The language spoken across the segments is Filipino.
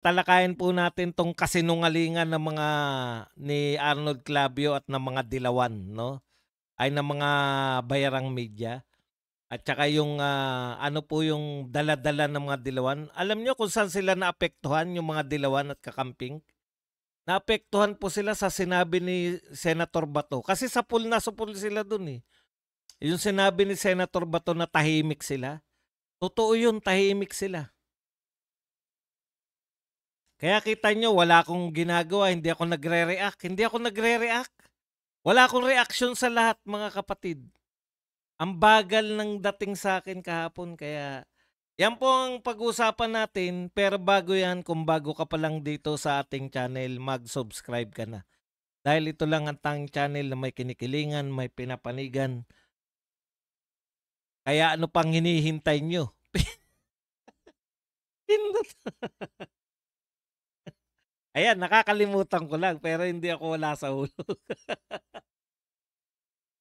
talakayin po natin tong kasinungalingan ng mga ni Arnold Clavio at ng mga dilawan, no? Ay ng mga bayarang media. At saka yung ano po yung dala-dala ng mga dilawan. Alam nyo kung saan sila naapektuhan, yung mga dilawan at kakamping? Naapektuhan po sila sa sinabi ni Senator Bato. Kasi sapul na sapul sila dun eh. Yung sinabi ni Senator Bato na tahimik sila. Totoo yun, tahimik sila. Kaya kita nyo, wala akong ginagawa, hindi ako nagre-react. Hindi ako nagre-react. Wala akong reaction sa lahat, mga kapatid. Ang bagal ng dating sa akin kahapon, kaya yan po ang pag-usapan natin. Pero bago yan, kung bago ka pa lang dito sa ating channel, mag-subscribe ka na. Dahil ito lang ang tanging channel na may kinikilingan, may pinapanigan. Kaya ano pang hinihintay nyo? Ayan, nakakalimutan ko lang pero hindi ako wala sa ulo.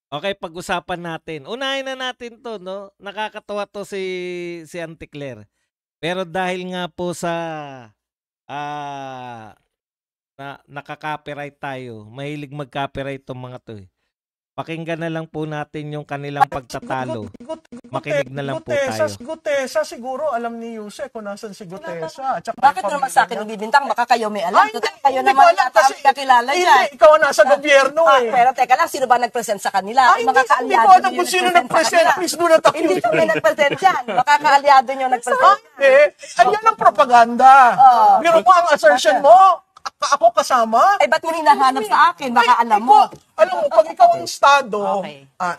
Okay, pag-usapan natin. Unahin na natin 'to, no? Nakakatawa 'to si Auntie Claire. Pero dahil nga po sa ah nakaka-copyright tayo, mahilig mag-copyright 'tong mga 'to eh. Pakinggan na lang po natin yung kanilang pagtatalo. Makinig na lang po tayo. Gutesa siguro alam ni Yuse kung nasan si Gutesa. Bakit naman sa akin ibibintang? Baka kayo may alam. Kayo naman yata ang kakilala dyan. Hindi, ikaw nasa gobyerno eh. Pero teka lang, sino ba nag-present sa kanila? Ay, hindi ko alam kung sino nag-present. Please do not accuse Hindi me. kami nag-present dyan. Baka kaalyado nyo nag-present. Ayan ang propaganda. Pero mo ang assertion mo, ako kasama. Eh, ba't mo hinahanap sa akin? Baka alam mo. Alam mo, pag ikaw ang estado,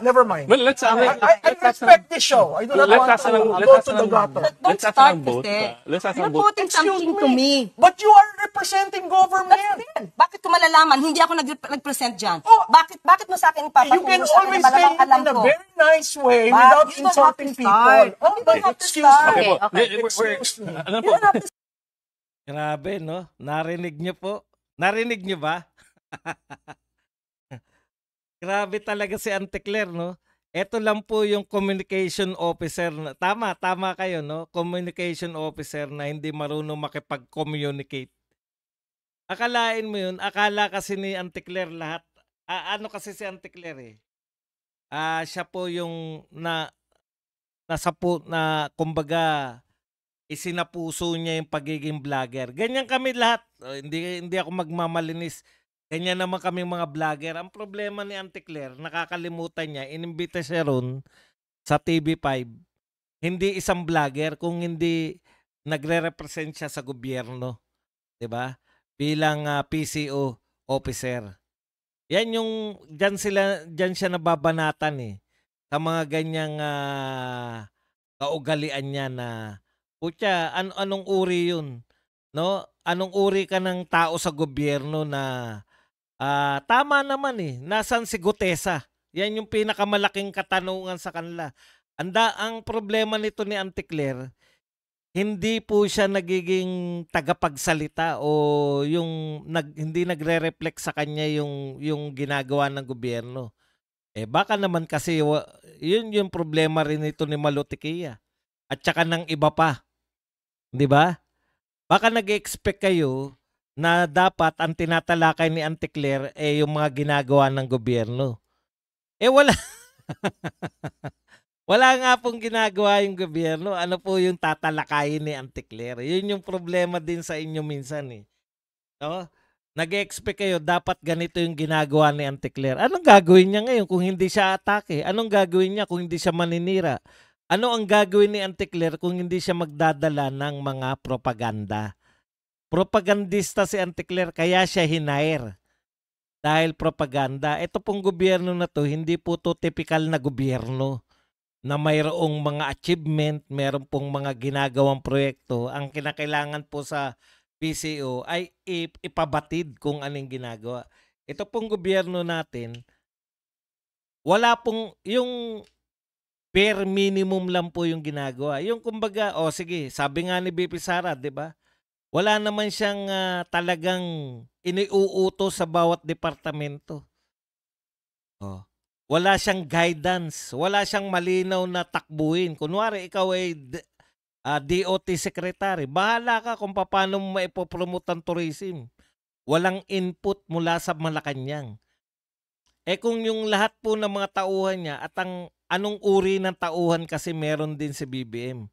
never mind. Well, let's I respect this show. I do not want to go to the gutter. Let's start both. Let's start You're both. putting something to me. But you are representing government. Bakit ko malalaman? Hindi ako nag-present dyan. Oh, bakit mo sa akin ipapaturo? You can always say it in a very nice way without insulting people. Oh, but excuse me. Excuse me. Ano po? Grabe, no? Narinig nyo po? Narinig nyo ba? Grabe talaga si Auntie Claire, no? Ito lang po yung communication officer. Tama kayo, no? Communication officer na hindi marunong makipag-communicate. Akalain mo yun, akala kasi ni Auntie Claire lahat. Ano kasi si Auntie Claire eh? Siya po yung kumbaga, isinapuso niya yung pagiging vlogger. Ganyan kami lahat. Hindi ako magmamalinis. Ganyan naman kami mga vlogger. Ang problema ni Auntie Claire, nakakalimutan niya, inimbita siya ron sa TV5. Hindi isang vlogger kung hindi nagre-represent siya sa gobyerno. 'Di ba? Bilang PCO officer. Yan yung diyan siya nababanatan eh. Sa mga ganyang kaugalian niya na putya, anong uri yun? No? Anong uri ka ng tao sa gobyerno na tama naman eh. Nasaan si Gutesa? Yan yung pinakamalaking katanungan sa kanila. Ang problema nito ni Auntie Claire, hindi po siya nagiging tagapagsalita o hindi nagre-reflect sa kanya yung ginagawa ng gobyerno. Baka naman kasi yun yung problema rin nito ni Malutikia at saka ng iba pa. 'Di ba? Baka nag-expect kayo na dapat ang tinatalakay ni Auntie Claire yung mga ginagawa ng gobyerno. Wala. Wala nga pong ginagawa yung gobyerno. Ano po yung tatalakayin ni Auntie Claire? Yun yung problema din sa inyo minsan eh. No? Nag-expect kayo dapat ganito yung ginagawa ni Auntie Claire. Anong gagawin niya ngayon kung hindi siya atake? Anong gagawin niya kung hindi siya maninira? Ano ang gagawin ni Auntie Claire kung hindi siya magdadala ng mga propaganda? Propagandista si Auntie Claire, kaya siya hinair. Dahil propaganda. Ito pong gobyerno na to, hindi po to typical na gobyerno na mayroong mga achievement, mayroong pong mga ginagawang proyekto. Ang kinakailangan po sa PCO ay ipabatid kung anong ginagawa. Ito pong gobyerno natin, wala pong yung bare minimum lang po yung ginagawa. Yung kumbaga, sige, sabi nga ni BP Sara, 'di ba? Wala naman siyang talagang iniuutos sa bawat departamento. Wala siyang guidance, wala siyang malinaw na takbuhin. Kunwari ikaw ay DOT secretary. Bahala ka kung paano mo maipopromote ang tourism. Walang input mula sa Malacanang. Kung yung lahat po ng mga tauhan niya at anong uri ng tauhan kasi meron din si BBM.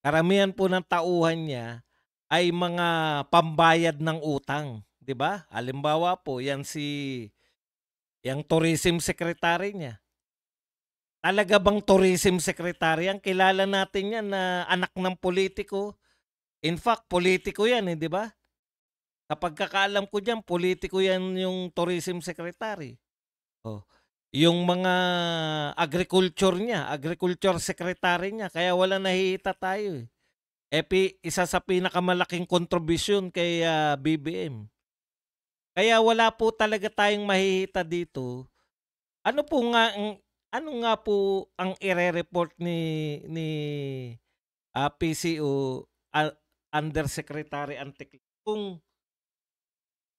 Karamihan po ng tauhan niya ay mga pambayad ng utang, 'di ba? Halimbawa po, yung tourism secretary niya. Talaga bang tourism secretary yan? Kilala natin yan na anak ng politiko. In fact, politiko yan, 'di ba? Kapag kakaalam ko diyan, politiko yan yung tourism secretary. Oh. Yung mga agriculture secretary niya, kaya wala nahihita tayo. Isa sa pinakamalaking kontribusyon kay BBM. Kaya wala po talaga tayong mahihita dito. Ano nga po ang ire-report ni PCO Undersecretary Antic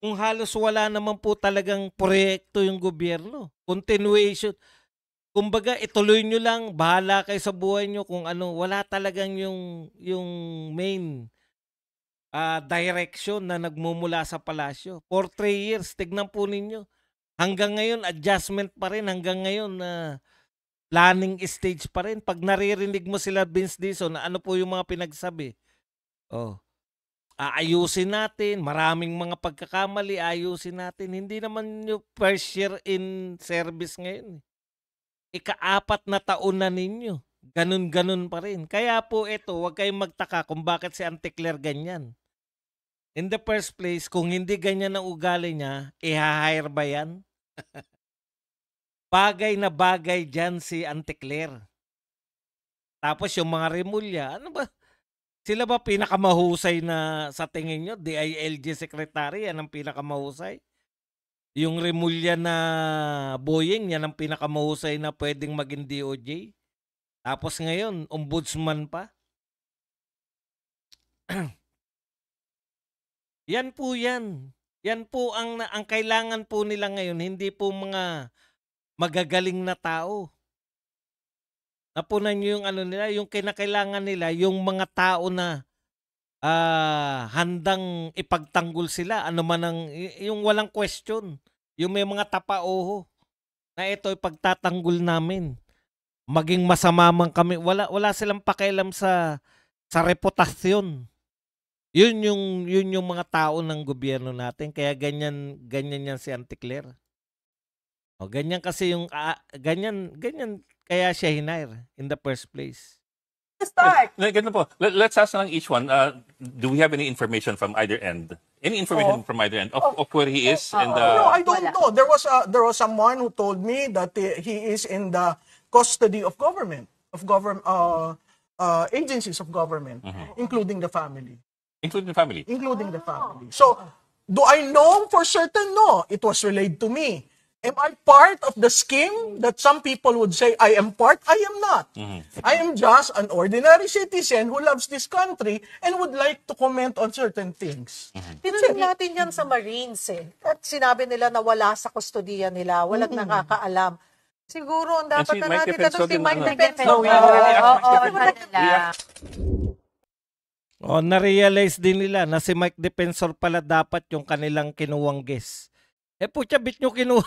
kung halos wala naman po talagang proyekto yung gobyerno. Continuation. Kumbaga, ituloy nyo lang, bahala kayo sa buhay nyo kung ano. Wala talagang yung main direction na nagmumula sa palasyo. For 3 years, tignan po ninyo. Hanggang ngayon, adjustment pa rin. Hanggang ngayon, planning stage pa rin. Pag naririnig mo sila, Vince Dizon, ano po yung mga pinagsabi? Aayusin natin, maraming mga pagkakamali, ayusin natin. Hindi naman yung first year in service ngayon. Ika-4 na taon na ninyo. Ganun-ganun pa rin. Kaya po ito, huwag kayong magtaka kung bakit si Anticler ganyan. In the first place, kung hindi ganyan ang ugali niya, i-hire ba yan? Bagay na bagay dyan si Anticler. Tapos yung mga Remulla, ano ba? Sila ba pinakamahusay na sa tingin nyo? DILG Secretary, yan ang pinakamahusay? Yung Remulla na Boyeng, yan ang pinakamahusay na pwedeng maging DOJ? Tapos ngayon, ombudsman pa? Yan po yan. Yan po ang kailangan po nila ngayon, hindi po mga magagaling na tao. Napunan nyo yung ano nila, yung kinakailangan nila, yung mga tao na handang ipagtanggol sila, ano man yung walang question, yung may mga tapaoho, na ito ipagtatanggol namin. Maging masama man kami, wala silang pakialam sa reputasyon. Yun yung mga tao ng gobyerno natin, kaya ganyan yan si Anticler. Ganyan kasi yung ganyan kaya siya hinire in the first place. Start. Ganun po. Let's ask lang each one. Do we have any information from either end? Any information from either end of where he is? And No, I don't know. There was someone who told me that he is in the custody of government, agencies of government, including the family. including the family. Including the family. So, do I know for certain? No. It was relayed to me. Am I part of the scheme that some people would say I am part? I am not. I am just an ordinary citizen who loves this country and would like to comment on certain things. Tinanong natin yan sa Marines At sinabi nila na wala sa kustodiya nila, walang nakakaalam. Siguro ang dapat si na Mike natin Defensor tanong si din Mike ano. Defensor. No, we already asked Na-realize din nila na si Mike Defensor pala dapat yung kanilang kinuwang guest. Putya, bit nyo kinuha.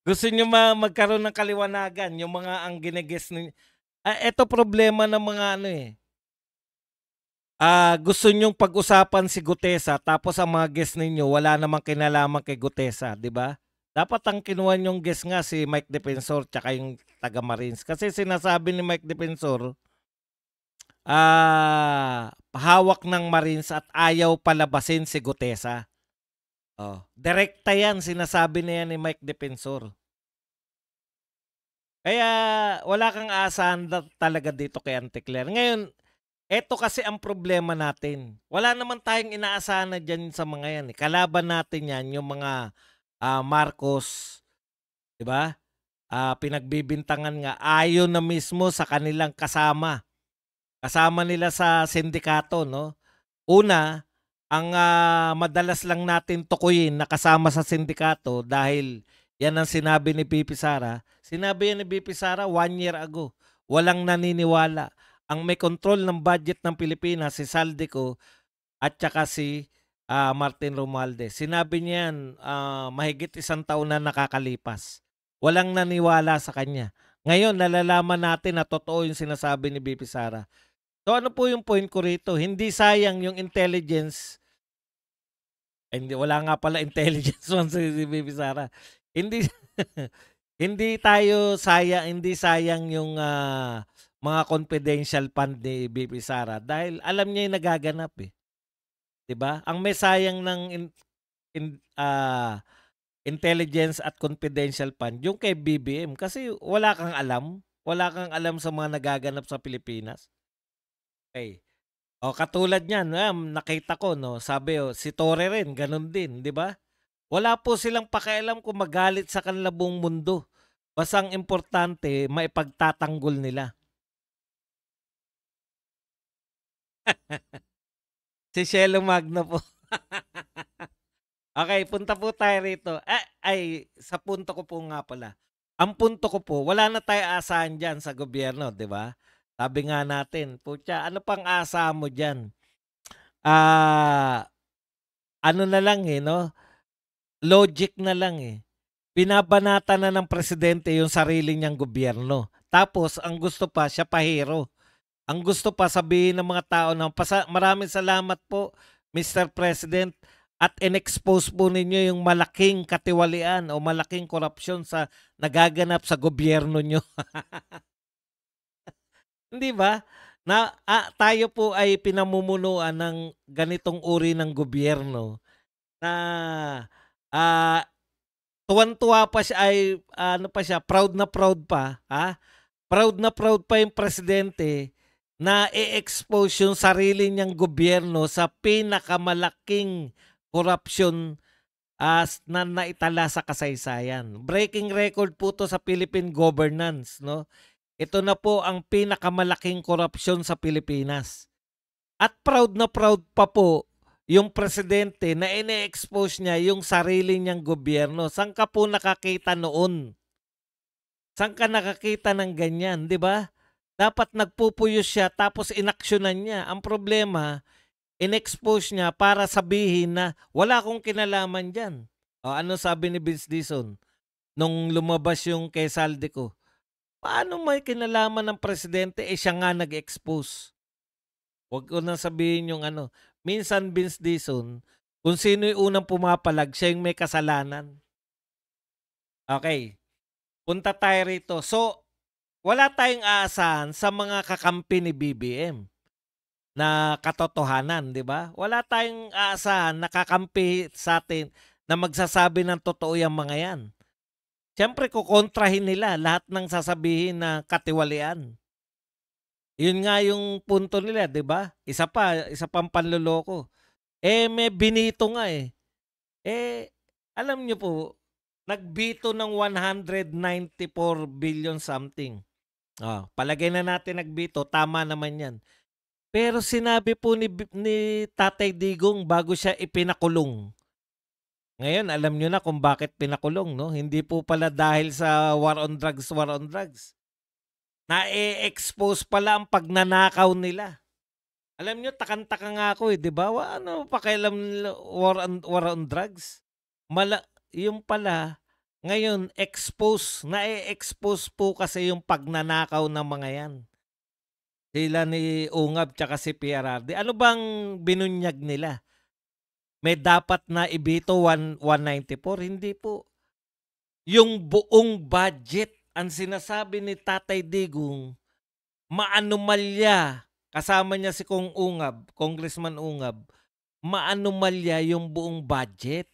gusto nyo magkaroon ng kaliwanagan, yung mga ang gine-guest ninyo. Ito problema ng mga gusto nyong pag-usapan si Gutesa, tapos ang mga guest ninyo, wala namang kinalaman kay Gutesa, di ba? Dapat ang kinuha nyong guest nga si Mike Defensor tsaka yung taga-Marines. Kasi sinasabi ni Mike Defensor, hawak ng Marines at ayaw palabasin si Gutesa. Direkta yan, sinasabi na yan ni Mike Defensor. Kaya wala kang aasahan talaga dito kay Anticler. Ngayon, eto kasi ang problema natin. Wala naman tayong inaasahan na dyan sa mga yan. Kalaban natin yan, yung mga Marcos, di ba? Pinagbibintangan nga, ayaw na mismo sa kanilang kasama. Kasama nila sa sindikato, no? Una, ang madalas lang natin tukuyin na kasama sa sindikato dahil yan ang sinabi ni BP Sara. Sinabi yan ni BP Sara 1 year ago. walang naniniwala. Ang may control ng budget ng Pilipinas, si Saldico at saka si Martin Romualdez. Sinabi niya yan, mahigit 1 taon na nakakalipas. Walang naniwala sa kanya. Ngayon, nalalaman natin na totoo yung sinasabi ni BP Sara. So ano po yung point ko rito? Hindi sayang yung intelligence. Hindi, wala nga pala intelligence one si BP Sara. Hindi hindi sayang yung mga confidential fund ni BP Sara dahil alam niya yung nagaganap eh. 'Di ba? Ang may sayang ng intelligence at confidential fund yung kay BBM kasi wala kang alam sa mga nagaganap sa Pilipinas. Okay. O katulad niyan, nakita ko no, sabi si Torre rin ganun din, 'di ba? Wala po silang pakialam kung magalit sa kanila buong mundo. Basta ang importante, maipagtatanggol nila. Si Shelo Magno po. Okay, punta po tayo rito. Sa punto ko po nga pala. Ang punto ko po, wala na tayo asahan dyan sa gobyerno, di ba? Sabi nga natin, putya, ano pang asahan mo dyan? Ano na lang no? Logic na lang Binabanata na ng presidente yung sarili niyang gobyerno. Tapos, ang gusto pa, siya pa hero. Ang gusto pa sabihin ng mga tao na maraming salamat po, Mr. President, at in-expose po ninyo yung malaking katiwalian o malaking korupsyon sa nagaganap sa gobyerno nyo. Hindi ba? Tayo po ay pinamumunuan ng ganitong uri ng gobyerno na tuwan-tuwa pa siya proud na proud pa, Proud na proud pa yung presidente na i-expose yung sarili niyang gobyerno sa pinakamalaking korupsyon na naitala sa kasaysayan. Breaking record po to sa Philippine governance, no? Ito na po ang pinakamalaking korupsyon sa Pilipinas. At proud na proud pa po yung presidente na ine-expose niya yung sarili niyang gobyerno. Saan ka po nakakita noon? Saan ka nakakita ng ganyan, di ba? Dapat nagpupuyos siya tapos inaksyonan niya. Ang problema, in-expose niya para sabihin na wala akong kinalaman dyan. Ano sabi ni Vince Dizon nung lumabas yung kay Saldico? Paano may kinalaman ng presidente? Siya nga nag-expose. Huwag ko nang sabihin yung Minsan, Vince Dizon, kung sino yung unang pumapalag, siya yung may kasalanan. Okay. Punta tayo rito. So, wala tayong aasahan sa mga kakampi ni BBM na katotohanan, di ba? Wala tayong aasahan na kakampi sa atin na magsasabi ng totoo yung mga yan. Siyempre, kukontrahin nila lahat ng sasabihin na katiwalian. Yun nga yung punto nila, di ba? Isa pang panloloko. May binito nga alam nyo po, nagbito ng 194 billion something. Palagay na natin nagbito, tama naman yan. Pero sinabi po ni Tatay Digong bago siya ipinakulong. Ngayon, alam nyo na kung bakit pinakulong, no? Hindi po pala dahil sa war on drugs. Na-expose pala ang pagnanakaw nila. Alam nyo, takang-taka nga ako di ba? Ano pakialam nila war on drugs? Yung pala, ngayon, na-expose po kasi yung pagnanakaw ng mga yan. Sila ni Ungab tsaka si PRRD. Ano bang binunyag nila? May dapat na ibito 194? Hindi po. Yung buong budget, ang sinasabi ni Tatay Digong, maanomalya, kasama niya si Congressman Ungab, maanomalya yung buong budget.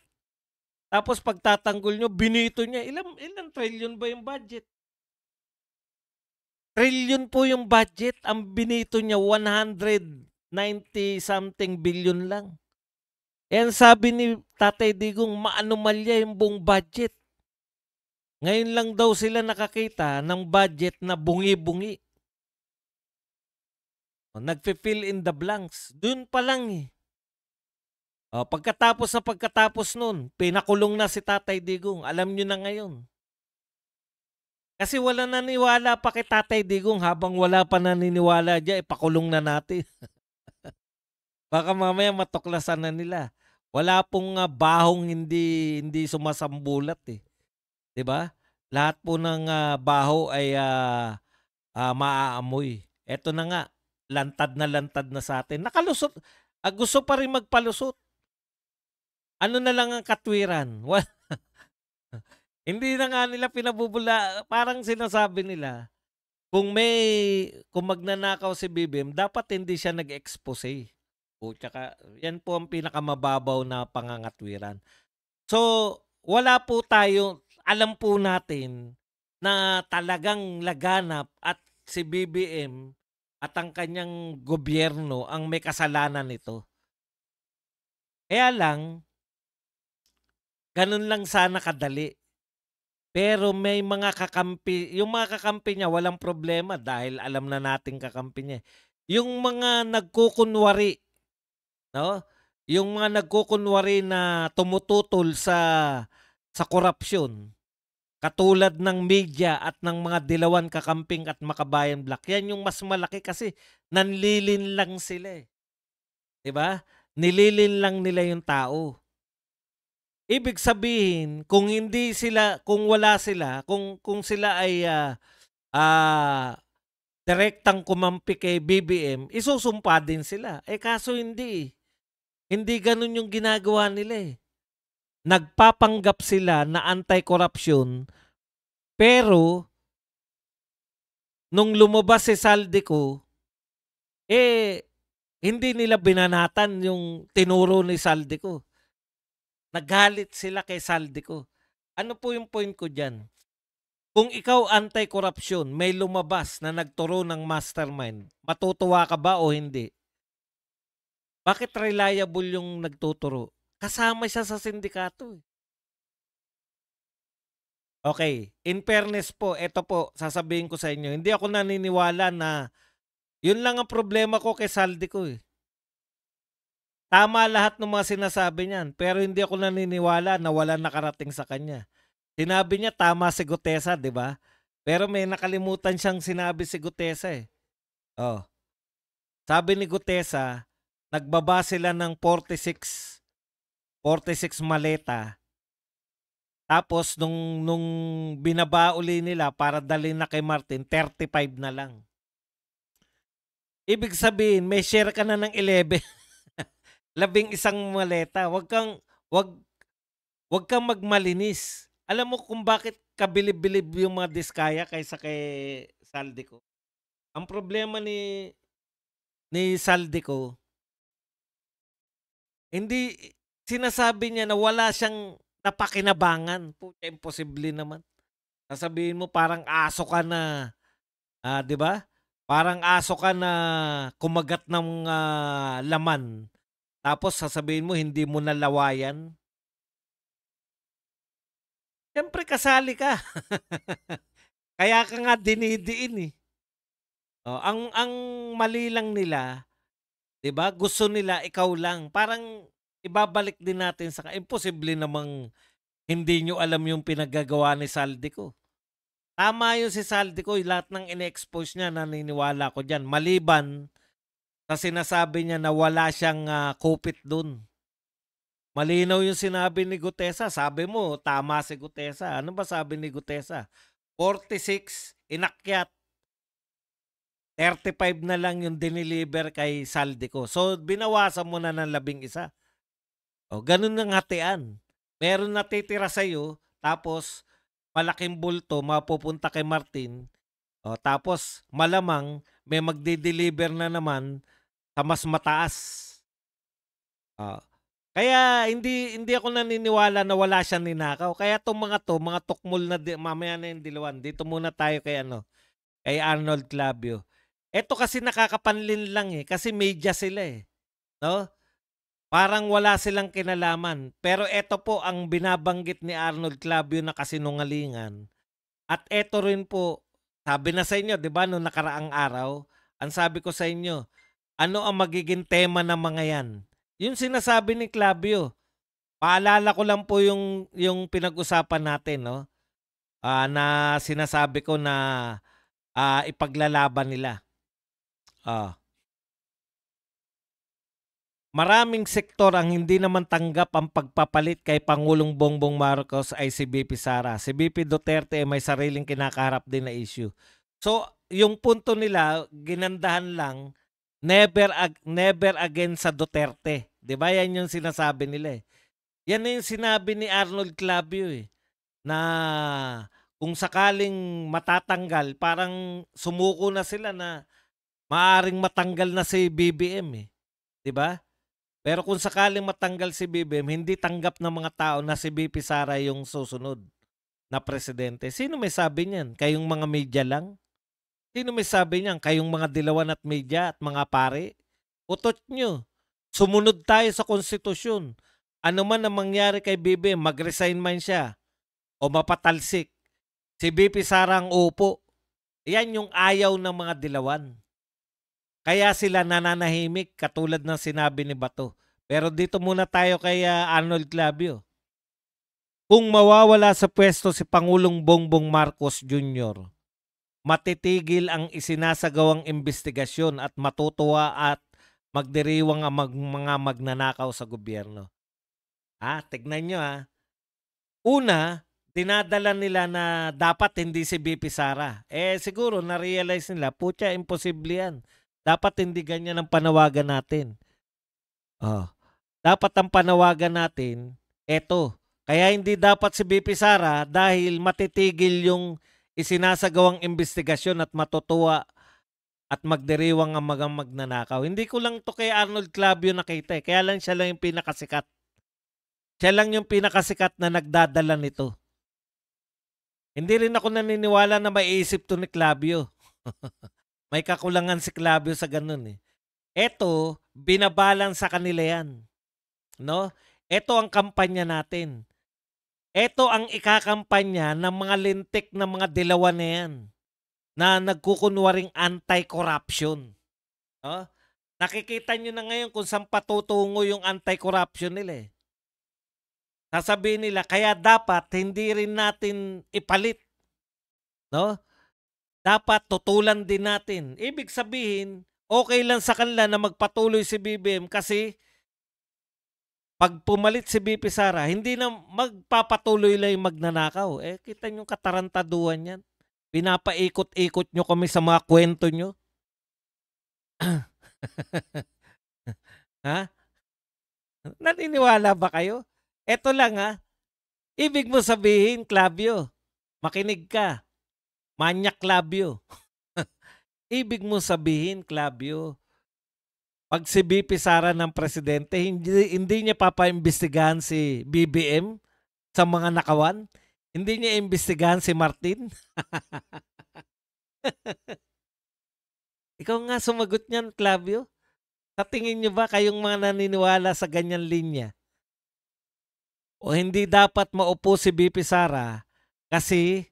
Tapos pagtatanggol nyo, binito niya, ilang trillion ba yung budget? Trillion po yung budget, ang binito niya 190 something billion lang. Yan sabi ni Tatay Digong, maanomalya yung buong budget. Ngayon lang daw sila nakakita ng budget na bungi-bungi. Nagfi-fill in the blanks. Doon pa lang pagkatapos nun, pinakulong na si Tatay Digong. Alam nyo na ngayon. Kasi wala naniwala pa kay Tatay Digong, habang wala pa naniniwala diyan, ipakulong na natin. Baka mamaya matuklasan na nila. Wala pong bahong hindi sumasambulat eh. 'Di ba? Lahat po ng baho ay maaamoy. Eto na nga, lantad na sa atin. Nakalusot. Gusto pa rin magpalusot. Ano na lang ang katwiran? Hindi na nga nila pinabubula. Parang sinasabi nila, kung magnanakaw si BBM, dapat hindi siya nag-expose. O tsaka, yan po ang pinakamababaw na pangangatwiran. So, wala po tayo, alam po natin na talagang laganap at si BBM at ang kanyang gobyerno ang may kasalanan nito. Kaya lang, ganun lang sana kadali. Pero may mga kakampi, yung mga kakampi niya walang problema dahil alam na nating kakampi niya. Yung mga nagkukunwari, no? Yung mga nagkukunwari na tumututol sa korupsyon, katulad ng media at ng mga dilawan kakamping at Makabayan Black, yan yung mas malaki kasi nanlilin lang sila eh. 'Di ba? Nililin lang nila yung tao. Ibig sabihin, kung wala sila, kung sila ay direktang kumampi kay BBM, isusumpa din sila. Kaso hindi. Hindi ganun yung ginagawa nila eh. Nagpapanggap sila na anti-corruption, pero nung lumabas si Saldico, hindi nila binanatan yung tinuro ni Saldico. Naggalit sila kay Saldico. Ano po yung point ko dyan? Kung ikaw anti-corruption, may lumabas na nagturo ng mastermind, matutuwa ka ba o hindi? Bakit reliable yung nagtuturo? Kasama siya sa sindikato. Okay, in fairness po, eto po, sasabihin ko sa inyo, hindi ako naniniwala na yun lang ang problema ko kay Saldico eh. Tama lahat ng mga sinasabi niyan, pero hindi ako naniniwala na wala nakarating sa kanya. Sinabi niya tama si Gutesa, di ba? Pero may nakalimutan siyang sinabi si Gutesa eh. Oh. Sabi ni Gutesa, nagbaba sila ng 46 maleta. Tapos nung binaba uli nila para dalhin na kay Martin, 35 na lang. Ibig sabihin, may share ka na ng 11. 11 maleta. Wag kang magmalinis. Alam mo kung bakit kabilib-bilib yung mga Diskaya kaysa kay Saldico? Ang problema ni Saldico, hindi sinasabi niya na wala siyang napakinabangan. Puta, imposible naman. Sasabihin mo parang aso ka na, 'di ba? Parang aso ka na kumagat ng laman. Tapos sasabihin mo hindi mo nalawayan. Siyempre kasali ka. Kaya ka nga dinidiin eh. Oh, ang mali lang nila, 'di ba? Gusto nila ikaw lang. Parang ibabalik din natin sa imposible namang hindi nyo alam yung pinaggagawa ni Saldico. Tama yun si Saldico, lahat ng ine-expose niya, naniniwala ko diyan. Maliban sa sinasabi niya na wala siyang kupit dun. Malinaw yung sinabi ni Gutesa. Sabi mo, tama si Gutesa. Ano ba sabi ni Gutesa? 46, inakyat. 35 na lang yung diniliver kay Saldico. So, binawasan mo na ng 11. O, ganun ng hatian. Meron natitira sa'yo, tapos malaking bulto, mapupunta kay Martin. O, tapos malamang may magdi-deliver na naman sa mas mataas. Kaya hindi ako naniniwala na wala siyang ninakaw. Kaya itong mga tukmol na mamaya na yung dilawan. Dito muna tayo kay kay Arnold Clavio. Ito kasi nakakapanlin lang eh, kasi media sila eh. No? Parang wala silang kinalaman. Pero ito po ang binabanggit ni Arnold Clavio na kasinungalingan. At ito rin po, sabi na sa inyo, 'di ba, noong nakaraang araw, ang sabi ko sa inyo, ano ang magiging tema ng mga 'yan? Yung sinasabi ni Clavio. Paalala ko lang po yung pinag-usapan natin, no? na sinasabi ko na ipaglalaban nila. Maraming sektor ang hindi naman tanggap ang pagpapalit kay Pangulong Bongbong Marcos ay si BP Sara. Si BP Duterte ay may sariling kinakaharap din na issue. So, yung punto nila, ginandahan lang, never again sa Duterte. 'Di ba? Yan yung sinasabi nila eh. Yan yung sinabi ni Arnold Clavio eh, na kung sakaling matatanggal, parang sumuko na sila na maaring matanggal na si BBM eh. 'Di ba? Pero kung sakaling matanggal si BBM, hindi tanggap ng mga tao na si BP Sara yung susunod na presidente. Sino may sabi niyan? Kayong mga media lang? Sino may sabi niyan? Kayong mga dilawan at media at mga pare? Utot nyo. Sumunod tayo sa konstitusyon. Ano man ang mangyari kay BBM, mag-resign man siya o mapatalsik. Si BP Sara ang upo. Yan yung ayaw ng mga dilawan. Kaya sila nananahimik katulad ng sinabi ni Bato. Pero dito muna tayo kay Arnold Clavio. Kung mawawala sa pwesto si Pangulong Bongbong Marcos Jr., matitigil ang isinasagawang investigasyon at matutuwa at magdiriwang ang mga magnanakaw sa gobyerno. Tignan nyo Una, dinadala nila na dapat hindi si BP Sara. Siguro na-realize nila, putya, imposible yan. Dapat hindi ganyan ang panawagan natin. Dapat ang panawagan natin, eto. Kaya hindi dapat si BP Sara dahil matitigil yung isinasagawang investigasyon at matutuwa at magdiriwang ang mga magnanakaw. Hindi ko lang to kay Arnold Clavio nakita Kaya lang siya lang yung pinakasikat. Siya lang yung pinakasikat na nagdadala nito. Hindi rin ako naniniwala na maiisip to ni Clavio. May kakulangan si Clavio sa ganun eh. Eto, binabalan sa kanila yan. No? Eto ang kampanya natin. Eto ang ikakampanya ng mga lintik na mga dilawan na yan na nagkukunwaring anti-corruption. No? Nakikita nyo na ngayon kung saan patutungo yung anti-corruption nila eh. Sasabihin nila, kaya dapat hindi rin natin ipalit. No? Dapat tutulan din natin. Ibig sabihin, okay lang sa kanila na magpatuloy si BBM kasi pag pumalit si BP Sara, hindi na magpapatuloy lang yung magnanakaw. Kita nyo katarantaduhan yan. Pinapaikot-ikot nyo kami sa mga kwento nyo. Naniniwala ba kayo? Eto lang Ibig mo sabihin, Clavio, makinig ka. Manyak Clavio. Ibig mo sabihin, Clavio, pag si BP Sara ng presidente, hindi niya papaimbestigahan si BBM sa mga nakawan? Hindi niya imbestigahan si Martin? Ikaw nga sumagot niyan, Clavio. Sa tingin niyo ba kayong mga naniniwala sa ganyan linya? O hindi dapat maupo si BP Sara kasi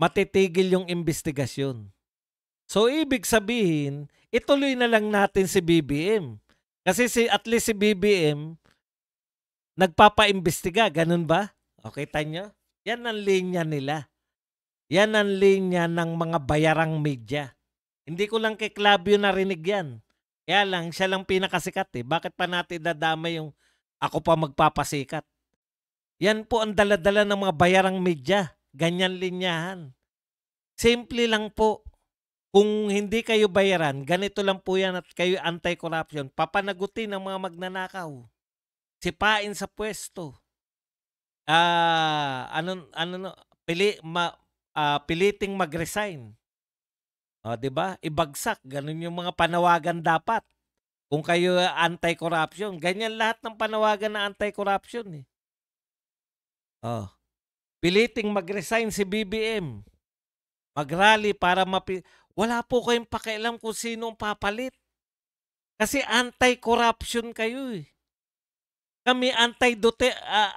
matitigil yung investigasyon. So, ibig sabihin, ituloy na lang natin si BBM. Kasi at least si BBM, nagpapaimbestiga. Ganun ba? Okay, tanyo? Yan ang linya nila. Yan ang linya ng mga bayarang media. Hindi ko lang kay Clavio narinig yan. Kaya lang, siya lang pinakasikat eh. Bakit pa natin dadama yung ako pa magpapasikat? Yan po ang daladala ng mga bayarang media. Ganyan linyahan. Simple lang po. Kung hindi kayo bayaran, ganito lang po yan at kayo anti-corruption, papanagutin ang mga magnanakaw. Sipain sa pwesto. Piliting mag-resign. 'Di ba? Ibagsak, ganun yung mga panawagan dapat. Kung kayo anti-corruption, ganyan lahat ng panawagan na anti-corruption eh. Piliting mag-resign si BBM. Mag-rally para wala po kayong pakialam kung sino ang papalit. Kasi anti-corruption kayo eh. Kami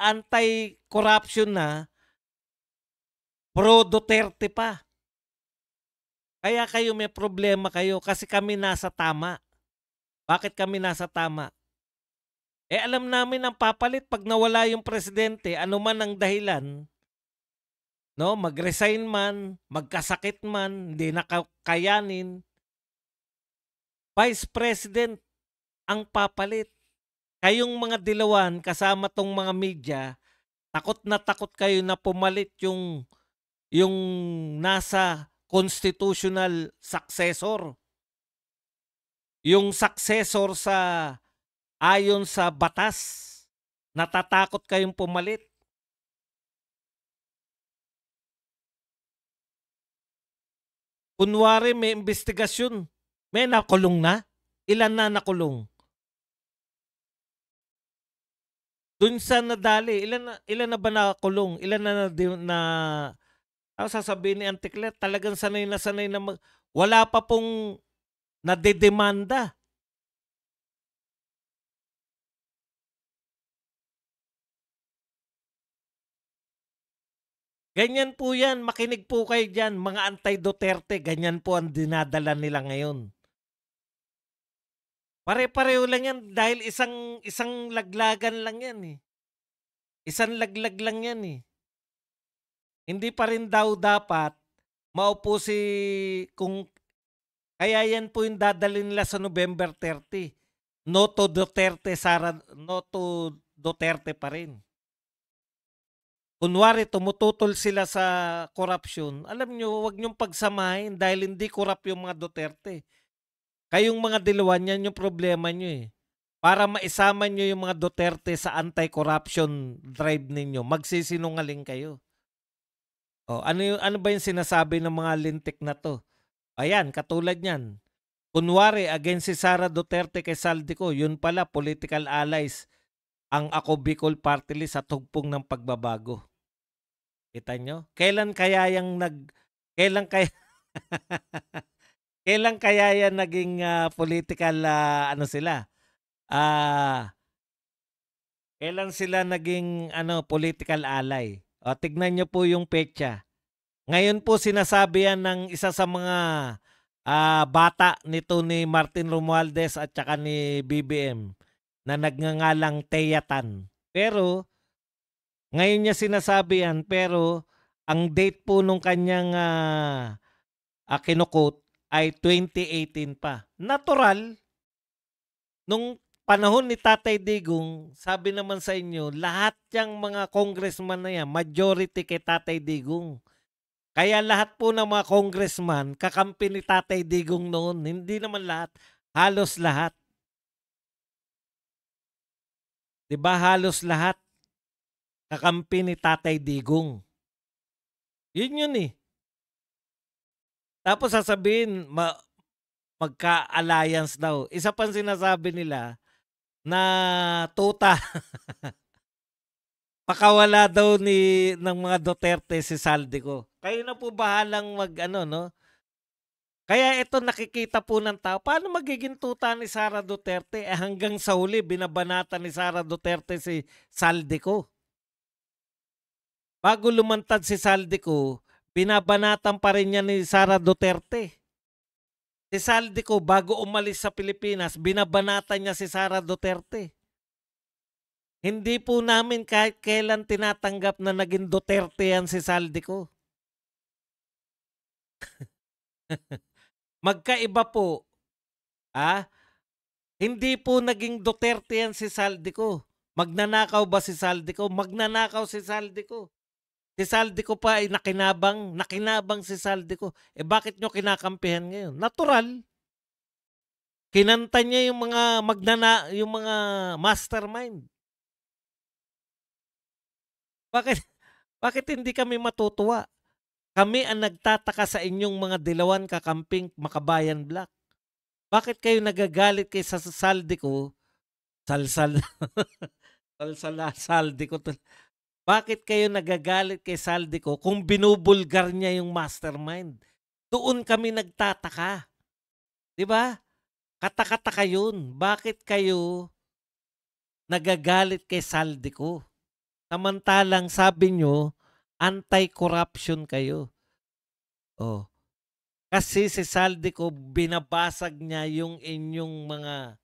anti-corruption na, pro-Duterte pa. Kaya kayo may problema kayo kasi kami nasa tama. Bakit kami nasa tama? Alam namin ang papalit pag nawala yung presidente, ano man ang dahilan, no, mag-resign man, magkasakit man, hindi nakakayanin, Vice President ang papalit. Kayong mga dilawan kasama tong mga media, takot na takot kayo na pumalit yung nasa constitutional successor. Yung successor sa ayon sa batas. Natatakot kayong pumalit. Kunwari may investigasyon, may nakulong na. Ilan na nakulong? Dun sa nadali, ilan na ba nakulong? Ilan na sasabihin ni Antikler, talagang sanay na wala pa pong nadedemanda. Ganyan po yan, makinig po kayo dyan, mga anti-Duterte, ganyan po ang dinadala nila ngayon. Pare-pareho lang yan dahil isang laglagan lang yan eh. Isang laglag lang yan eh. Hindi pa rin daw dapat maupo kung kaya yan po yung dadalhin nila sa November 30. No to Duterte, no to Duterte pa rin. Kunwari, tumututol sila sa corruption. Alam nyo, huwag nyong pagsamahin dahil hindi corrupt yung mga Duterte. Kayong mga dilawan, yan yung problema nyo eh. Para maisama nyo yung mga Duterte sa anti-corruption drive ninyo, magsisinungaling kayo. O, ano ba yung sinasabi ng mga lintik na to? Ayan, katulad yan. Kunwari, against si Sara Duterte kay Saldico, yun pala, political allies ang Ako Bicol Party List sa tugpong ng pagbabago. Kita nyo? Kailan kaya yan naging political sila? Kailan sila naging political ally? O, tignan nyo po yung petsa. Ngayon po sinasabi yan ng isa sa mga bata nito ni Martin Romualdez at saka ni BBM na nagngangalang Teyatan. Pero, ngayon niya sinasabi yan, pero ang date po nung kanyang kinukot ay 2018 pa. Natural, nung panahon ni Tatay Digong, sabi naman sa inyo, lahat yung mga congressman na yan, majority kay Tatay Digong. Kaya lahat po ng mga congressman, kakampi ni Tatay Digong noon. Hindi naman lahat, halos lahat. Diba halos lahat kakampi ni Tatay Digong. Yun eh. Tapos sasabihin, magka-alliance daw. Isa pang sinasabi nila na tuta. Pakawala daw ng mga Duterte si Saldico. Kayo na po bahalang no? Kaya ito nakikita po ng tao, paano magiging tuta ni Sara Duterte? Hanggang sa huli, binabanata ni Sara Duterte si Saldico. Bago lumantad si Saldico, binabanatan pa rin niya ni Sara Duterte. Si Saldico, bago umalis sa Pilipinas, binabanatan niya si Sara Duterte. Hindi po namin kahit kailan tinatanggap na naging Duterte yan si Saldico. Magkaiba po. Hindi po naging Duterte yan si Saldico. Magnanakaw ba si Saldico? Magnanakaw si Saldico. Si Saldico pa ay nakinabang si Saldico. Bakit nyo kinakampihan ngayon? Natural. Kinanta niya yung mga mastermind. Bakit hindi kami matutuwa? Kami ang nagtataka sa inyong mga dilawan kakamping Makabayan Black. Bakit kayo nagagalit kay sa Saldico? Saldico. Bakit kayo nagagalit kay Saldico kung binubulgar niya yung mastermind? Doon kami nagtataka. 'Di ba? Katakataka yun. Bakit kayo nagagalit kay Saldico? Samantalang sabi nyo, anti-corruption kayo. Oh. Kasi si Saldico, binabasag niya yung inyong mga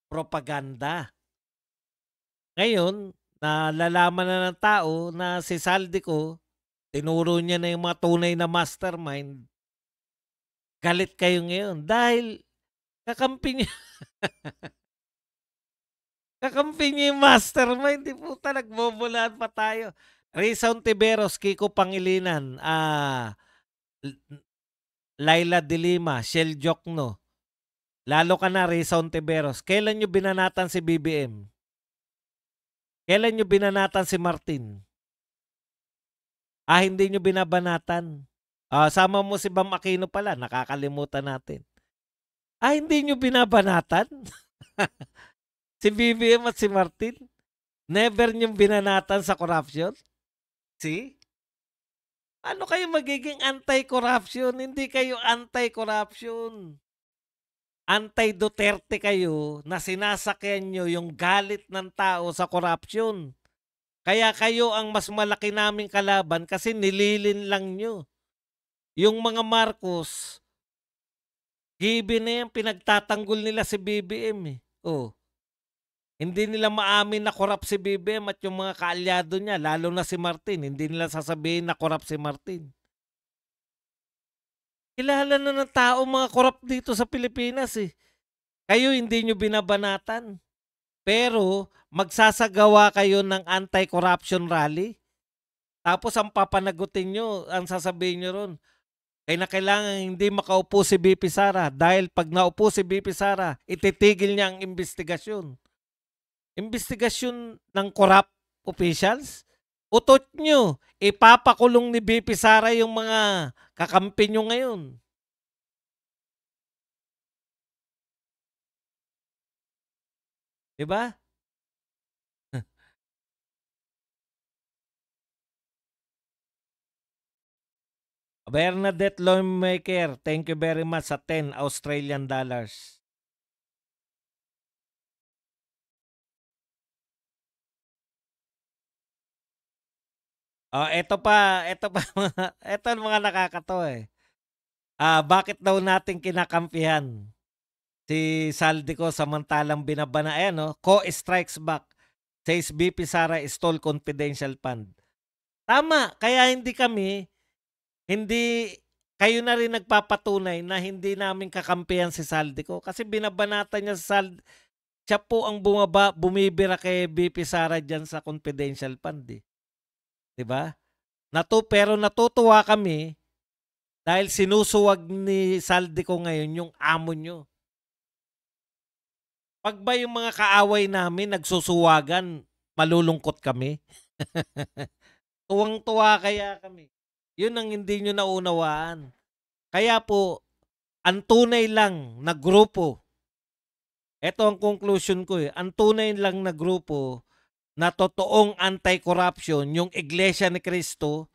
propaganda. Ngayon, nalalaman na ng tao na si Saldico, tinuro niya na yung mga tunay na mastermind, galit kayo ngayon dahil kakampi niya, kakampi niya yung mastermind. Di puta, nagbobolaan pa tayo. Risa Ontiveros, Kiko Pangilinan, Laila de Lima, Shell Jokno. Lalo ka na, Risa Ontiveros. Kailan nyo binanatan si BBM? Kailan nyo binanatan si Martin? Hindi nyo binabanatan. Sama mo si Bam Aquino pala, nakakalimutan natin. Hindi nyo binabanatan? Si BBM at si Martin? Never nyo binanatan sa corruption? See? Ano kayo magiging anti-corruption? Hindi kayo anti-corruption. Anti-Duterte kayo na sinasakyan nyo yung galit ng tao sa corruption. Kaya kayo ang mas malaki naming kalaban kasi nililin lang nyo. Yung mga Marcos, given na yan, pinagtatanggol nila si BBM. Hindi nila maamin na corrupt si BBM at yung mga kaalyado niya, lalo na si Martin. Hindi nila sasabihin na corrupt si Martin. Kilala na ng tao mga corrupt dito sa Pilipinas eh. Kayo hindi nyo binabanatan. Pero magsasagawa kayo ng anti-corruption rally. Tapos ang papanagutin nyo, ang sasabihin nyo ron, kailangan hindi makaupo si BP Sara dahil pag naupo si BP Sara, ititigil niya ang investigasyon. Investigasyon ng corrupt officials? Utot nyo, ipapakulong ni BP Sara yung mga kakampi nyo ngayon. Diba? Bernadette Lawmaker, thank you very much sa 10 Australian dollars. Ito pa ito mga nakakatawa eh. Bakit daw natin kinakampihan si Saldico samantalang binabana co-strikes back, says BP Sara stole confidential fund. Tama, kaya hindi kayo na rin nagpapatunay na hindi namin kakampihan si Saldico kasi binabanatan niya si siya po ang bumibira kay BP Sara dyan sa confidential fund eh. Diba? Pero natutuwa kami dahil sinusuwag ni Saldico ngayon yung amo nyo. Pag ba yung mga kaaway namin nagsusuwagan, malulungkot kami? Tuwang-tuwa kaya kami. Yun ang hindi nyo naunawaan. Kaya po, ang tunay lang na grupo, ito ang conclusion ko ang tunay lang na grupo na totoong anti-corruption, yung Iglesia ni Cristo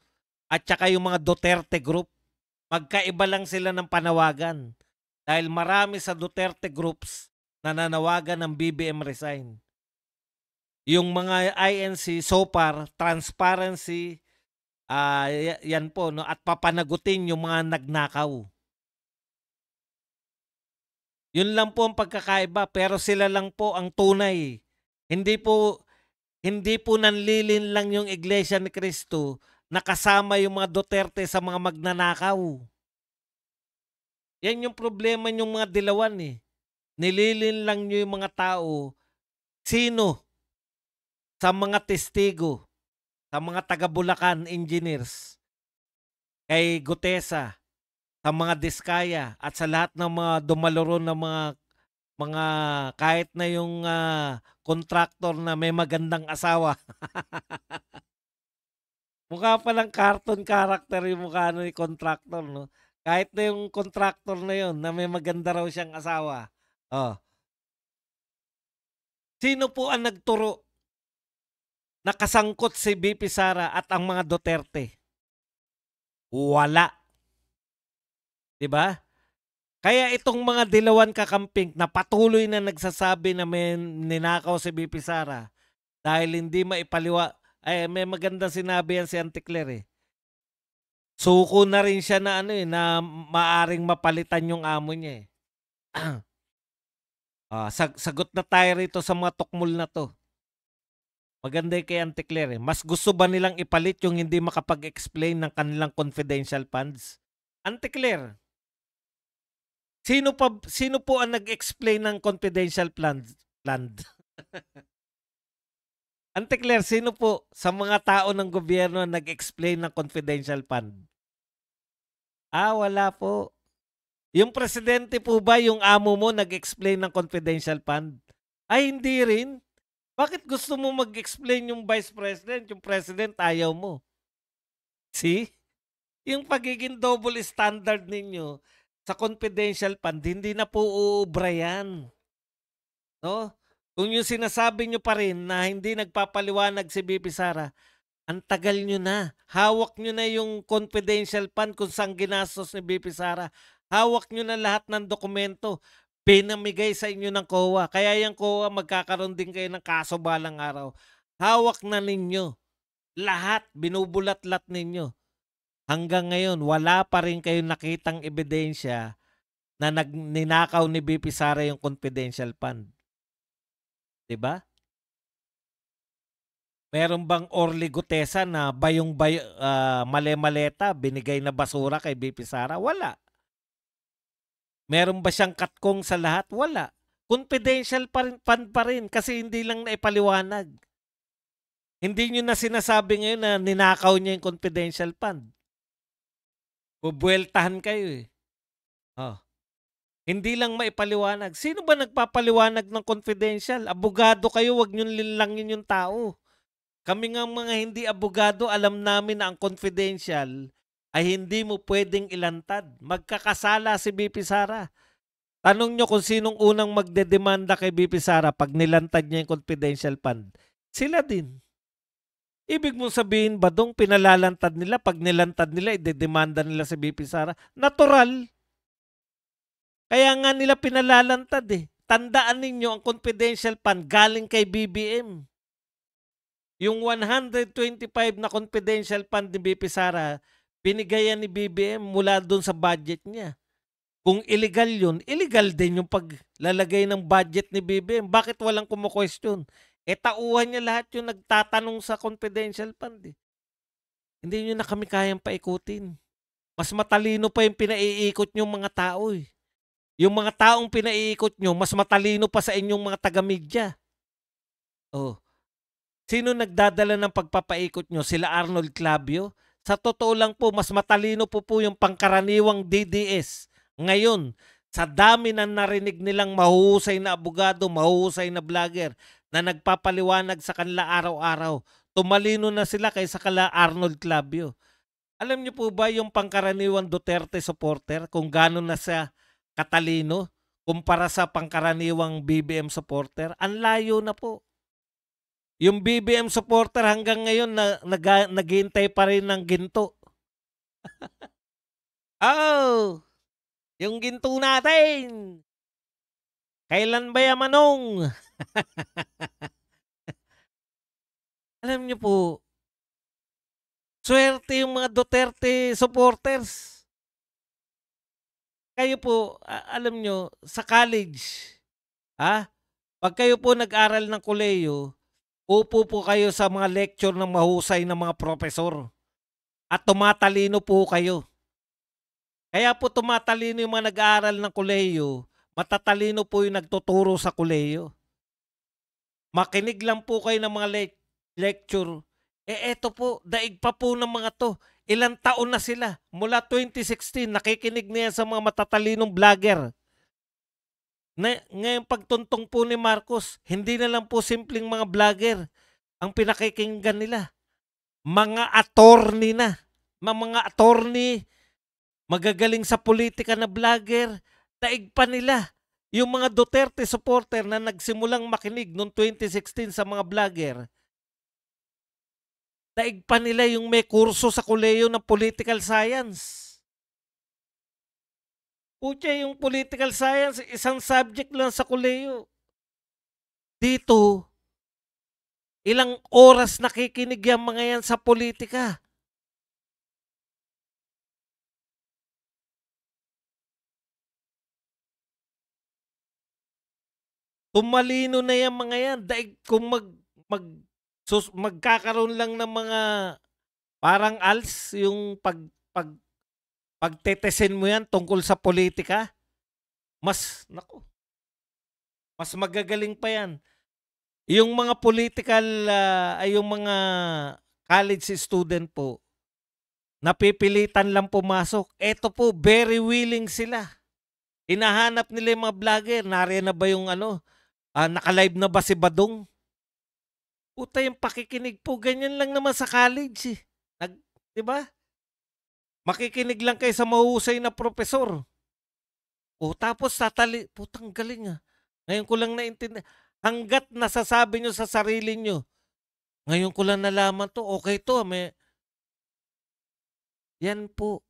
at saka yung mga Duterte group. Magkaiba lang sila ng panawagan. Dahil marami sa Duterte groups na nanawagan ng BBM resign. Yung mga INC, so far, transparency, yan po, no? At papanagutin yung mga nagnakaw. Yun lang po ang pagkakaiba, pero sila lang po ang tunay. Hindi po nanlilin lang yung Iglesia ni Cristo na kasama yung mga Duterte sa mga magnanakaw. Yan yung problema yung mga dilawan eh. Nililin lang nyo yung mga tao. Sino? Sa mga testigo, sa mga taga-Bulacan engineers, kay Gutesa, sa mga Diskaya, at sa lahat ng mga dumaloron na mga kahit na yung contractor na may magandang asawa. Mukha palang cartoon character yung mukha ni contractor, no? Kahit na yung contractor na yun na may maganda raw siyang asawa. Sino po ang nagturo na kasangkot si BP Sara at ang mga Duterte? Wala. Diba? Kaya itong mga dilawan kakamping na patuloy na nagsasabi na may ninakaw si BP Sara dahil hindi maipaliwa. May magandang sinabi yan si Auntie Claire eh. Suko na rin siya na na maaring mapalitan yung amo niya eh. Sagot na tayo rito sa mga tukmol na to. Maganda yung kay Auntie Claire eh. Mas gusto ba nilang ipalit yung hindi makapag-explain ng kanilang confidential funds? Auntie Claire, sino po ang nag-explain ng confidential fund? Auntie Claire, sino po sa mga tao ng gobyerno ang nag-explain ng confidential fund? Wala po. Yung presidente po ba, yung amo mo, nag-explain ng confidential fund? Hindi rin. Bakit gusto mo mag-explain yung vice president, yung president ayaw mo? See? Yung pagiging double standard ninyo sa confidential fund, hindi na po uubra yan. No? Kung yung sinasabi nyo pa rin na hindi nagpapaliwanag si BP Sara, ang tagal nyo na. Hawak nyo na yung confidential fund kung saan ginastos ni BP Sara. Hawak nyo na lahat ng dokumento. Pinamigay sa inyo ng COA. Kaya yung COA magkakaroon din kayo ng kaso balang araw. Hawak na ninyo. Lahat. Binubulat-lat ninyo. Hanggang ngayon, wala pa rin kayong nakitang ebidensya na ninakaw ni BP Sara yung confidential fund. Diba? Meron bang Orly Gutesa na male-maleta, binigay na basura kay BP Sara? Wala. Meron ba siyang katkong sa lahat? Wala. Confidential fund pa rin kasi hindi lang naipaliwanag. Hindi nyo na sinasabi ngayon na ninakaw niya yung confidential fund. Bubueltahan kayo eh. Hindi lang maipaliwanag. Sino ba nagpapaliwanag ng confidential? Abogado kayo, wag nyo linlangin yung tao. Kami nga mga hindi abogado, alam namin na ang confidential ay hindi mo pwedeng ilantad. Magkakasala si BP Sara. Tanong nyo kung sinong unang magdedemanda kay BP Sara pag nilantad niya yung confidential fund. Sila din. Ibig mong sabihin ba dong pinalalantad nila, pag nilantad nila, idedemanda nila si BP Sara? Natural. Kaya nga nila pinalalantad eh. Tandaan ninyo, ang confidential fund galing kay BBM. Yung 125 na confidential fund ni BP Sara, binigayan ni BBM mula doon sa budget niya. Kung illegal yun, illegal din yung paglalagay ng budget ni BBM. Bakit walang kumu-question? Tauhan niya lahat yung nagtatanong sa confidential fund. Eh. Hindi nyo na kami kayang paikutin. Mas matalino pa yung pinaiikot nyong mga tao. Eh. Yung mga taong pinaiikot nyo, mas matalino pa sa inyong mga taga-media. Sino nagdadala ng pagpapaikot nyo? Sila Arnold Clavio? Sa totoo lang po, mas matalino po yung pangkaraniwang DDS. Ngayon, sa dami na narinig nilang mahuhusay na abogado, mahuhusay na vlogger na nagpapaliwanag sa kanila araw-araw, tumalino na sila kaysa kala Arnold Clavio. Alam niyo po ba yung pangkaraniwang Duterte supporter kung gano'n na siya katalino kumpara sa pangkaraniwang BBM supporter? Ang layo na po. Yung BBM supporter hanggang ngayon naghihintay pa rin ng ginto. Yung ginto natin. Kailan ba yan, Manong? Alam niyo po, swerte yung mga Duterte supporters. Kayo po, alam niyo, sa college, pag kayo po nag-aral ng kolehiyo, upo po kayo sa mga lecture ng mahusay ng mga profesor. At tumatalino po kayo. Kaya po tumatalino yung mga nag-aaral ng kolehiyo, matatalino po yung nagtuturo sa kolehiyo. Makinig lang po kayo ng mga lecture. Eto po, daig pa po ng mga to. Ilang taon na sila. Mula 2016, nakikinig niya sa mga matatalinong vlogger. Ngayong pagtuntong po ni Marcos, hindi na lang po simpleng mga vlogger ang pinakikinggan nila. Mga attorney na. Mga attorney, magagaling sa politika na vlogger, daig pa nila. Yung mga Duterte supporter na nagsimulang makinig noong 2016 sa mga vlogger, daig pa nila yung may kurso sa kolehiyo ng political science. Pucha, yung political science, isang subject lang sa kolehiyo. Dito, ilang oras nakikinig yung mga yan sa politika. Tumalino na yung mga yan. Daig kung magkakaroon lang ng mga parang ALS yung pagtetesin mo yan tungkol sa politika. Mas magagaling pa yan. Yung mga political, ay yung mga college student po, napipilitan lang pumasok. Eto po, very willing sila. Hinahanap nila yung mga vlogger. Nariyan na ba yung naka-live na ba si Badong? Puta, yung pakikinig po, ganyan lang naman sa college. Diba? Makikinig lang kayo sa mahusay na profesor. O tapos putang galing ah. Ngayon ko lang naintindihan. Hanggat nasasabi nyo sa sarili nyo, ngayon ko lang nalaman to, okay to. Yan po.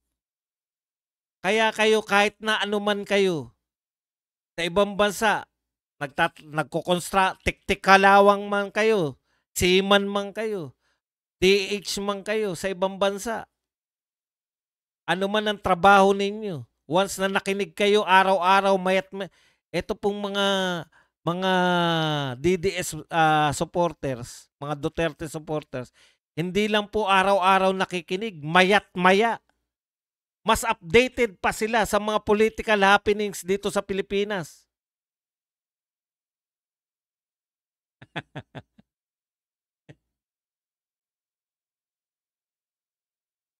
Kaya kayo, kahit na anuman kayo, sa ibang bansa, tik-tik kalawang man kayo, seaman man kayo, DH man kayo sa ibang bansa, ano man ang trabaho ninyo, once na nakinig kayo araw-araw, ito pong mga DDS supporters, mga Duterte supporters, hindi lang po araw-araw nakikinig, mayat-maya. Mas updated pa sila sa mga political happenings dito sa Pilipinas.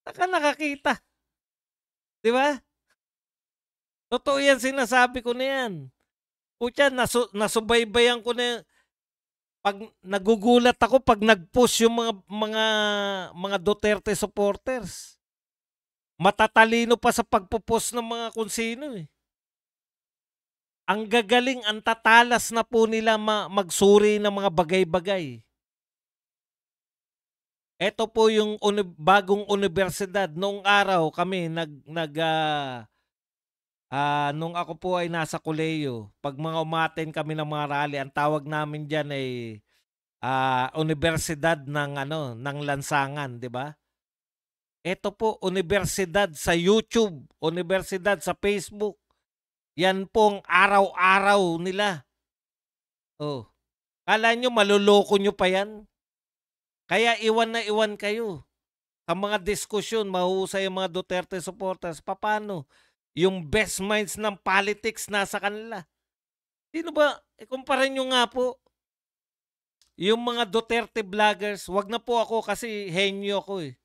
Saka nakakita. Di ba? Totoo yan, sinasabi ko na yan. Pucha, nasubaybayan ko na. Pag nagugulat ako pag nag-push yung mga Duterte supporters. Matatalino pa sa pagpo-post ng mga kung sino eh. Ang gagaling, ang tatalas na po nila magsuri ng mga bagay-bagay. Ito po yung bagong universidad. Noong araw kami nung ako po ay nasa kolehiyo, pag mga umaten kami ng mga rally, ang tawag namin diyan ay Universidad ng Lansangan, 'di ba? Ito po, universidad sa YouTube, universidad sa Facebook. Yan pong araw-araw nila. Oh. Kala nyo maluloko nyo pa yan? Kaya iwan na iwan kayo. Sa mga diskusyon, mahusay yung mga Duterte supporters. Paano? Yung best minds ng politics nasa kanila. Sino ba? Ikumpara nyo nga po. Yung mga Duterte vloggers, wag na po ako kasi henyo ko eh.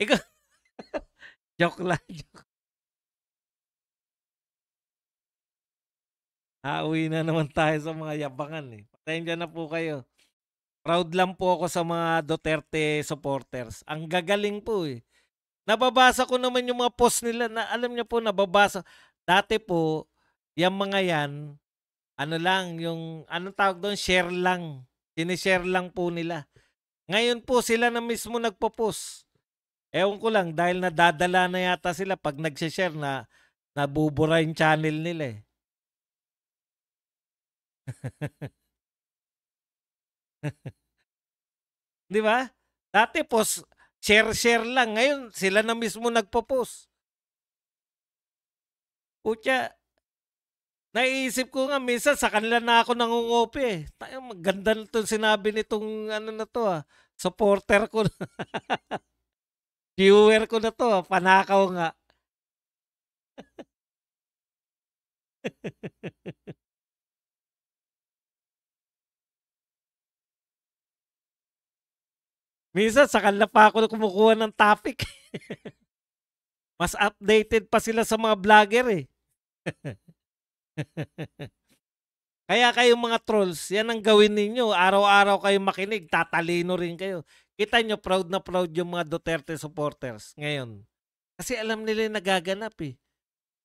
Ikaw, joke lang. Uwi na naman tayo sa mga yabangan eh. Patayin dyan na po kayo. Proud lang po ako sa mga Duterte supporters. Ang gagaling po eh. Nababasa ko naman yung mga post nila na alam niyo po, nababasa. Dati po, yung mga yan, anong tawag doon, share lang. Sinishare lang po nila. Ngayon po, sila na mismo nagpo-post. Ewan ko lang, dahil nadadala na yata sila pag nagsishare na nabubura yung channel nila eh. Di ba? Dati post, share lang. Ngayon, sila na mismo nagpo-post. Pucha, naiisip ko nga, minsan sa kanila na ako nangungopi eh. Maganda na itong sinabi nitong na to supporter ko. Viewer ko na to panakaw nga. Minsan sa kanila pa ako kumukuha ng topic. Mas updated pa sila sa mga vlogger eh. Kaya kayong mga trolls, yan ang gawin ninyo. Araw-araw kayo makinig, tatalino rin kayo. Kita nyo, proud na proud yung mga Duterte supporters ngayon. Kasi alam nila yung nagaganap eh.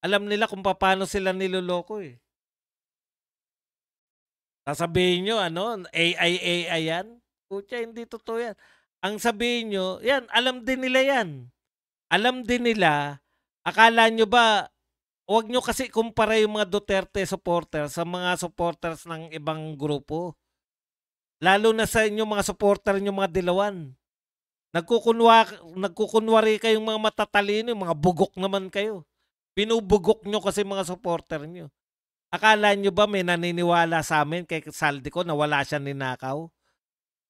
Alam nila kung paano sila niloloko eh. Sasabihin nyo, AI yan? Pucha, hindi totoo yan. Ang sabihin nyo, yan, alam din nila yan. Alam din nila, akala nyo ba, huwag nyo kasi kumpara yung mga Duterte supporters sa mga supporters ng ibang grupo. Lalo na sa inyo mga supporter nyo mga dilawan. Nagkukunwari kayong mga matatalino, mga bugok naman kayo. Binubugok nyo kasi mga supporter nyo. Akala nyo ba may naniniwala sa amin kay Saldi ko na wala siya ninakaw?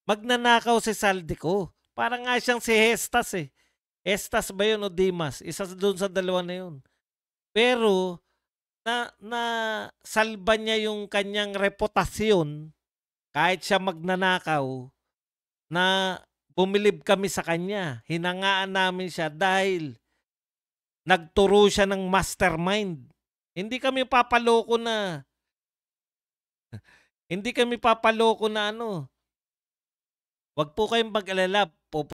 magnanakaw si Saldico. Parang nga siyang si Hestas eh. Hestas ba yun o Dimas? Isa doon sa dalawa na yun. Pero, na salba niya yung kanyang reputasyon kahit siya magnanakaw na bumilib kami sa kanya. Hinangaan namin siya dahil nagturo siya ng mastermind. Hindi kami papaloko na ano. Wag po kayong mag-alala.